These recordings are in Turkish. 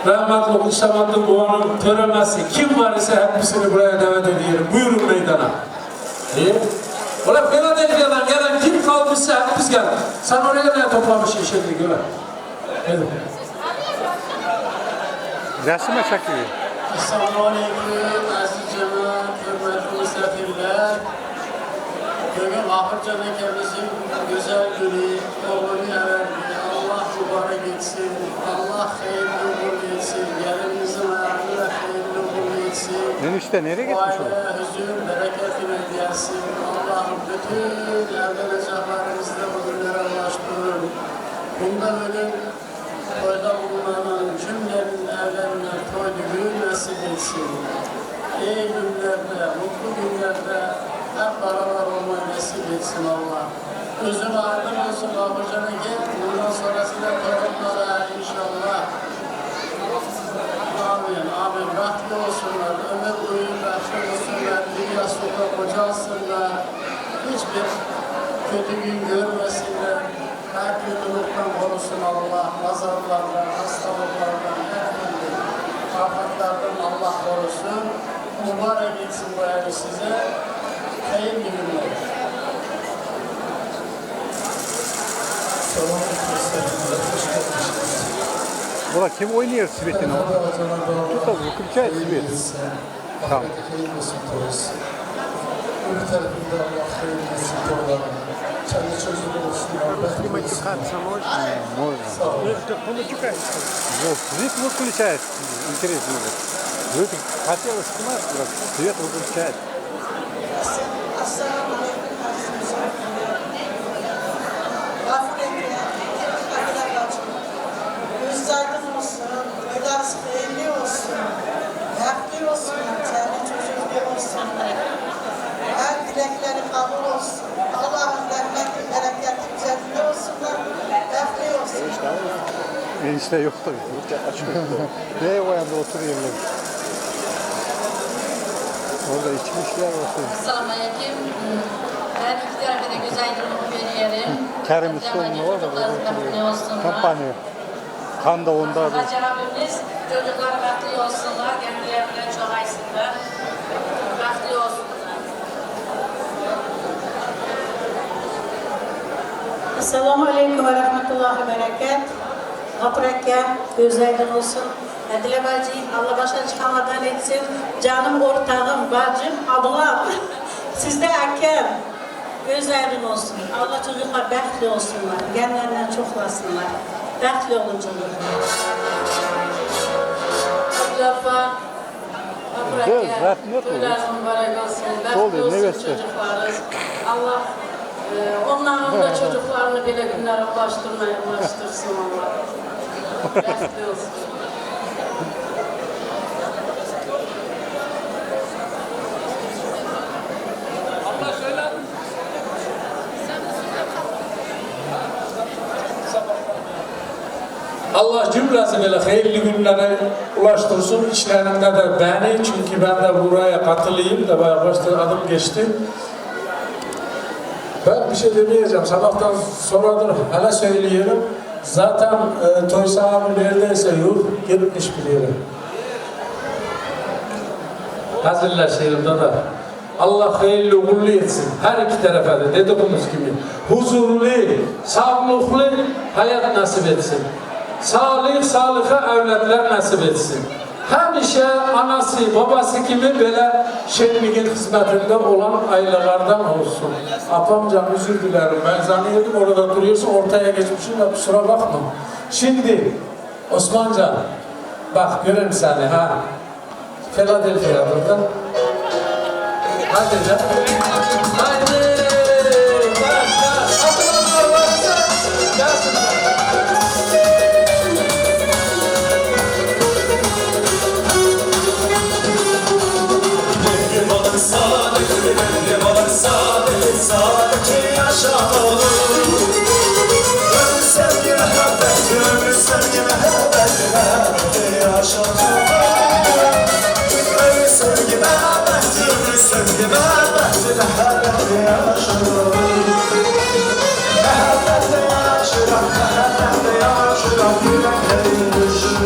rahmetli Kuşamanlı Buğa'nın töremesi kim var ise hepsini buraya davet ediyorum. Buyurun meydana. İyi. Ulan Philadelphia'dan gelen kim kalmışsa hepimiz geldik. Sen oraya ne toplamışsın şimdi göre? Evet. Resime çekiyor. Esselamu Aleyküm, aziz cemaat, hürmetli misafirler. Bugün Ahırcan ülkemizin güzel günü, oğlunu everdi. Allah mübarek etsin, Allah hayırlı uğurlu etsin, gelinimizin ayağına hayırlı uğurlu etsin. Enişte nereye gitmiş o? Aile, huzur, bereketini gelsin. Allah'ım bütün evleneceklerimizde bugünlere ulaştırın. Bunda bugün toyda bulunan cümlenin evlerine toy düğün nasip etsin. İyi günlerde, mutlu günlerde hep beraber olmayı nasip etsin Allah. Gözün aydın olsun babacana gel. Bundan sonrasında torunlara inşallah. Amin, amin. Rahatlı olsunlar, ömür boyu rahatlı olsunlar, dünya sokak kocalsınlar. Hiçbir kötü gün görmesinler. Her kötülükten korusun Allah. Nazarlardan, hastalıklardan, her türlü afatlardan Allah korusun. Mübarek etsin bu evi size. Hayırlı günler. Bura kim oynuyor sivetini? Tut da vurkulçay sivet. Tamam. Öbür tarafında Allah hayırlı etsin torunlarına. Kendi çocuğu olsun. Снимать можно? Можно. Вот, свет выключает. Интересно. Вы хотелось снимать, свет выключает. Gözlerden olsun, biraz hayırlı olsun, yaklı olsun, kendi çocuklu olsun. Her dilekleri kabul olsun. Allah'ın rahmeti, bereketi üzerinde olsunlar, yaklı olsun. Enişte yok tabii. Ne o yanda oturuyorlar. Orada içmişler oturuyor. Assalamu Aleyküm. Ben iki tarafa da güzel durumu veriyorum. Kerim Üstoğlu'nun orada oturuyor. Kampanya. Kan da onda. Hacı abimiz çocuklar rahatlı olsunlar, kendilerine çok aysınlar. Rahatlı olsunlar. Esselamu Aleyküm ve Rahmetullahi ve Bereket. Haprekke, gözlerden olsun. Edile bacı, Allah başa çıkanlardan etsin. Canım ortağım, bacım, ablam. Sizde erken. Gözlerden olsun. Allah çocuklar bəxtli olsunlar. Genlerden çoklasınlar. Bəxtli olun çocuklar. Ablafa, Göz, rahmet olsun. Köyler mübarek olsun. Bəxtli Oluyor, ne olsun göster? çocuklarız. Allah onların da çocuklarını böyle günlere ulaştırsın Allah. Bəxtli olsun. Allah cümlesi böyle hayırlı günlere ulaştırsın. İşlerinde de beni, çünkü ben de buraya katılayım da bayağı başta adım geçti. Ben bir şey demeyeceğim. Sabahtan sonradır hala söylüyorum. Zaten toy sahibi neredeyse yok, gitmiş bir yere. Hazırlar şehirde de. Allah hayırlı uğurlu etsin. Her iki tarafa da dediğimiz gibi. Huzurlu, sağlıklı hayat nasip etsin. Sağlığa evlatlar nasip etsin. Həmişə anası, babası kimi böyle şenliğin hizmetinde olan ailelerden olsun. Apamcan özür dilerim, ben zannediyordum orada duruyorsun, ortaya geçmişim de kusura bakma. Şimdi Osmancan, bak görün seni ha. Philadelphia'da da. Hadi canım. Haydi. Başla. Atılımlar varsa gelsin. Sağdaki yaşamalı. Sevgi mehabbet, sevgi mehabbet yaşamalı. Sevgi mehabbet, sevgi mehabbet yaşamalı. Mehabbetle yaşamak, mehabbetle yaşamak, yüreklerin düşür.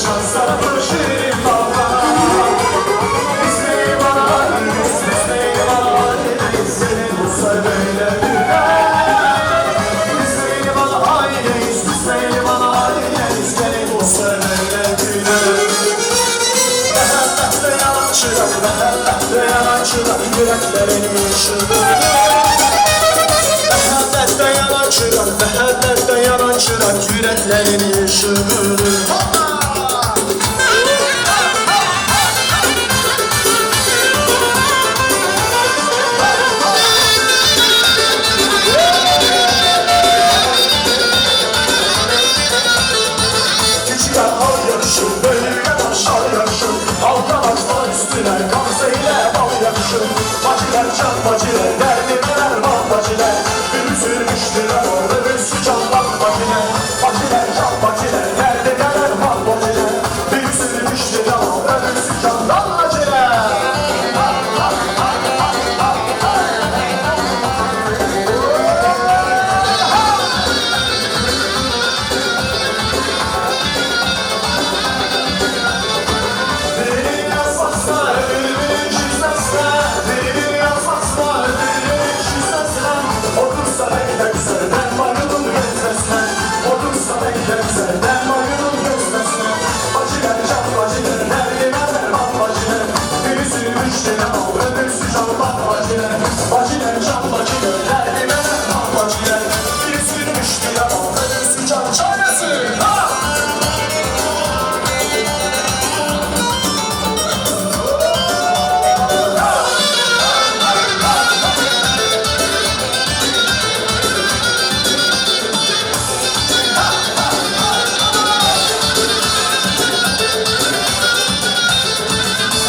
şan sarılır şirin bağlar. Biz meyvan aileyiz, biz meyvan aileyiz, senin olsa böyle güler. Biz meyvan aileyiz, biz meyvan aileyiz, senin olsa böyle güler. Mehellette yanan çırak, mehellette yanan çırak, yüreklerini ışıldır. Mehellette yanan çırak, mehellette yanan çırak, yüreklerini ışıldır. Küçükler al yakışır, büyükler aşağı yakışır. Alttan açma üstüne, gamzeyle bal yakışır. Bacılar can bacılar, derdiler bal bacılar. Bir sürmüştüler orada bir sıcak bal bacılar. Bacılar can bacılar, derdiler bal bacılar. Bir sürmüştüler orada bir sıcak bal bacılar. Birinin yazmasına, öbürünün çizmesine. Birinin yazmasına, öbürünün çizmesine. Otursa bekle güzelden bayılır gözmesine. Otursa bekle güzelden bayılır gözmesine. Bacılar can bacılar, derdiler bal bacılar. Biri sürmüştür ama öbürsü can bal bacılar. Bacılar can bacılar, derdiler bal bacılar. Biri sürmüştür ama öbürsü can çaresi. Ha!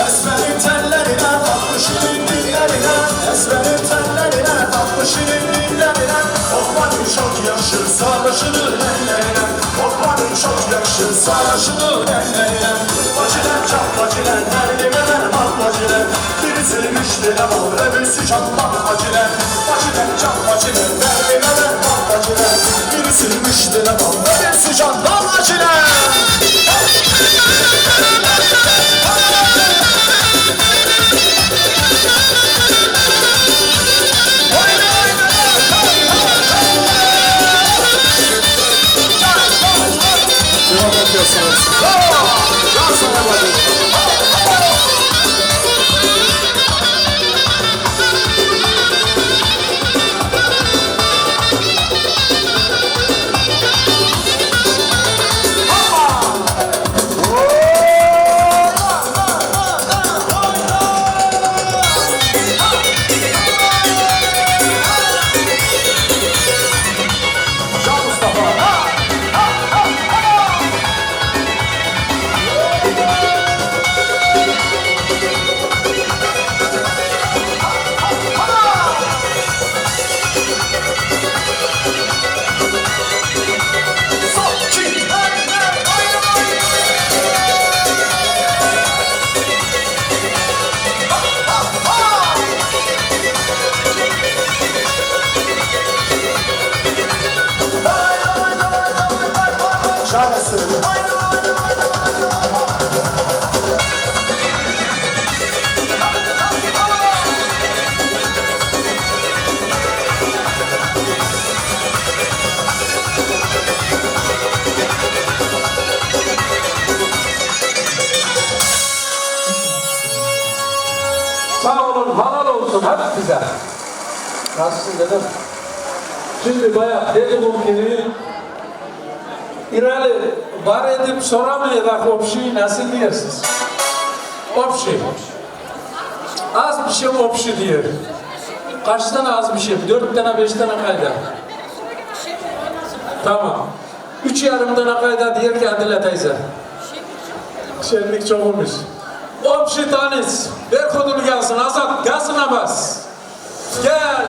Esmerin tellerine, bakmışının dillerine. Esmerin tellerine, bakmışının dillerine. Osman'ın çok yakışır, sarışının ellerine. Osman'ın çok yakışır, sarışının ellerine. Bacılar can bacılar, derdimeler bal bacılar. Biri sürmüştür ama öbürsü can bal bacılar. Bacılar can bacılar, derdimeler bal bacılar. Biri sürmüştür ama öbürsü can bal bacılar. Devam ediyorsunuz. Daha sonra bakın. Can Mustafa. Şahane Sağ olun, halal olsun hep bize. Nasılsın dedim. Şimdi bayağı dediğim gibi İrali var edip soramayacak opşiyi nasıl diyorsunuz? Opşi. Az bir şey opşi diyor. Kaç tane az bir şey? 4 tane 5 tane kayda. Tamam. 3 yarım tane kayda diyor ki Adile teyze. Şenlik çok olmuş. Opşi tanesi. Ver kodunu gelsin. Azat gelsin Abbas. Gel.